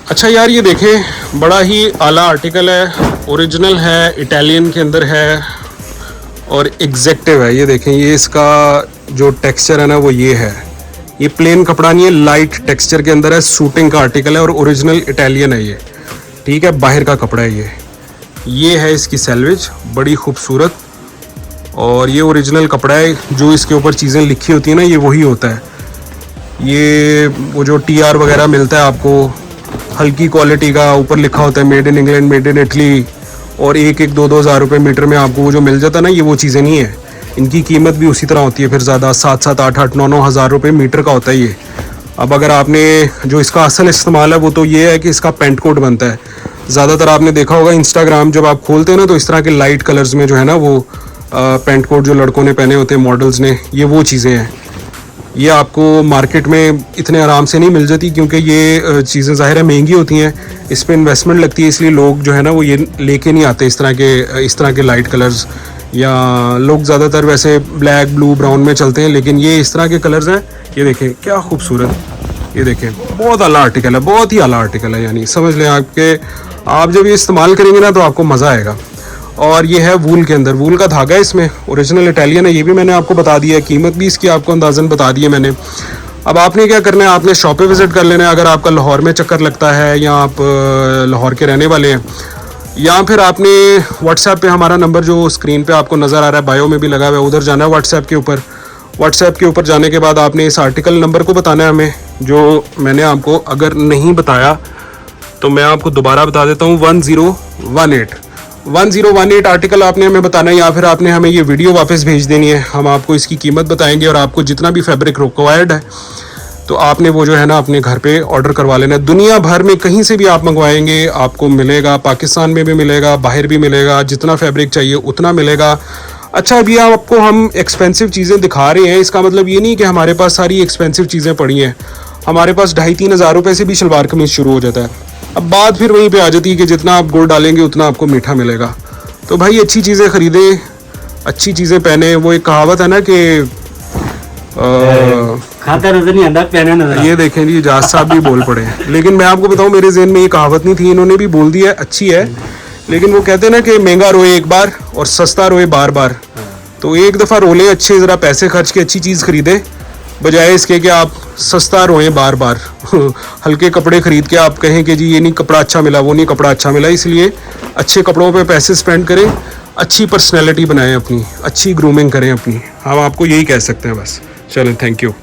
अच्छा यार ये देखें, बड़ा ही आला आर्टिकल है, ओरिजिनल है, इटालियन के अंदर है और एग्जैक्टिव है। ये देखें, ये इसका जो टेक्सचर है ना वो ये है, ये प्लेन कपड़ा नहीं है, लाइट टेक्सचर के अंदर है, सूटिंग का आर्टिकल है और ओरिजिनल इटालियन है ये, ठीक है, बाहर का कपड़ा है ये है इसकी सैलवेज, बड़ी खूबसूरत। और ये ओरिजिनल कपड़ा है, जो इसके ऊपर चीज़ें लिखी होती हैं ना ये वही होता है। ये वो जो TR वगैरह मिलता है आपको, हल्की क्वालिटी का, ऊपर लिखा होता है made in England, made in Italy, और 1-2 हज़ार रुपये मीटर में आपको वो जो मिल जाता है ना, ये वो चीज़ें नहीं है। इनकी कीमत भी उसी तरह होती है, फिर ज़्यादा 7-7, 8-8, 9-9 हज़ार रुपये मीटर का होता है ये। अब अगर आपने जो इसका असल इस्तेमाल है वो तो ये है कि इसका पेंट कोट बनता है। ज़्यादातर आपने देखा होगा इंस्टाग्राम जब आप खोलते हैं ना तो इस तरह के लाइट कलर्स में जो है ना वो पेंट कोट जो लड़कों ने पहने होते हैं मॉडल्स ने, ये वो चीज़ें हैं। ये आपको मार्केट में इतने आराम से नहीं मिल जाती, क्योंकि ये चीज़ें ज़ाहिर है महंगी होती हैं, इस पर इन्वेस्टमेंट लगती है, इसलिए लोग जो है ना वो ये लेके नहीं आते इस तरह के लाइट कलर्स। या लोग ज़्यादातर वैसे ब्लैक, ब्लू, ब्राउन में चलते हैं, लेकिन ये इस तरह के कलर्स हैं। ये देखें क्या खूबसूरत, ये देखें, बहुत आला आर्टिकल है, बहुत ही आला आर्टिकल है। यानी समझ लें आप जब ये इस्तेमाल करेंगे ना तो आपको मज़ा आएगा। और ये है वूल के अंदर, वूल का धागा है इसमें, ओरिजिनल इटालियन है, ये भी मैंने आपको बता दिया है, कीमत भी इसकी आपको अंदाज़न बता दी है मैंने। अब आपने क्या करना है, आपने शॉप पे विज़िट कर लेना है अगर आपका लाहौर में चक्कर लगता है या आप लाहौर के रहने वाले हैं, या फिर आपने व्हाट्सएप पे हमारा नंबर जो स्क्रीन पे आपको नज़र आ रहा है, बायो में भी लगा हुआ है, उधर जाना है व्हाट्सएप के ऊपर। व्हाट्सएप के ऊपर जाने के बाद आपने इस आर्टिकल नंबर को बताना है हमें, जो मैंने आपको अगर नहीं बताया तो मैं आपको दोबारा बता देता हूँ, 1018 आर्टिकल आपने हमें बताना है, या फिर आपने हमें ये वीडियो वापस भेज देनी है। हम आपको इसकी कीमत बताएंगे और आपको जितना भी फैब्रिक रिक्वायर्ड है तो आपने वो जो है ना अपने घर पे ऑर्डर करवा लेना है। दुनिया भर में कहीं से भी आप मंगवाएंगे आपको मिलेगा, पाकिस्तान में भी मिलेगा, बाहर भी मिलेगा, जितना फैब्रिक चाहिए उतना मिलेगा। अच्छा, अभी आपको हम एक्सपेंसिव चीज़ें दिखा रहे हैं, इसका मतलब ये नहीं कि हमारे पास सारी एक्सपेंसिव चीज़ें पड़ी हैं। हमारे पास 2,5-3 हज़ार रुपये से भी शलवार कमीज शुरू हो जाता है। अब बात फिर वहीं पे आ जाती है कि जितना आप गुड़ डालेंगे उतना आपको मीठा मिलेगा। तो भाई अच्छी चीज़ें ख़रीदें, अच्छी चीज़ें पहने। वो एक कहावत है ना कि खाता नजर नहीं आता, पहना नजर। ये देखें जी, जाज साहब भी बोल पड़े हैं, लेकिन मैं आपको बताऊं मेरे ज़हन में ये कहावत नहीं थी, इन्होंने भी बोल दी है, अच्छी है। लेकिन वो कहते हैं ना कि महंगा रोए एक बार और सस्ता रोए बार बार। तो एक दफ़ा रोले अच्छे, ज़रा पैसे खर्च के अच्छी चीज़ खरीदे, बजाय इसके कि आप सस्ता रोएं बार बार। हल्के कपड़े खरीद के आप कहें कि जी ये नहीं कपड़ा अच्छा मिला, वो नहीं कपड़ा अच्छा मिला। इसलिए अच्छे कपड़ों पे पैसे स्पेंड करें, अच्छी पर्सनैलिटी बनाएं अपनी, अच्छी ग्रूमिंग करें अपनी। हम आपको यही कह सकते हैं बस। चलें, थैंक यू।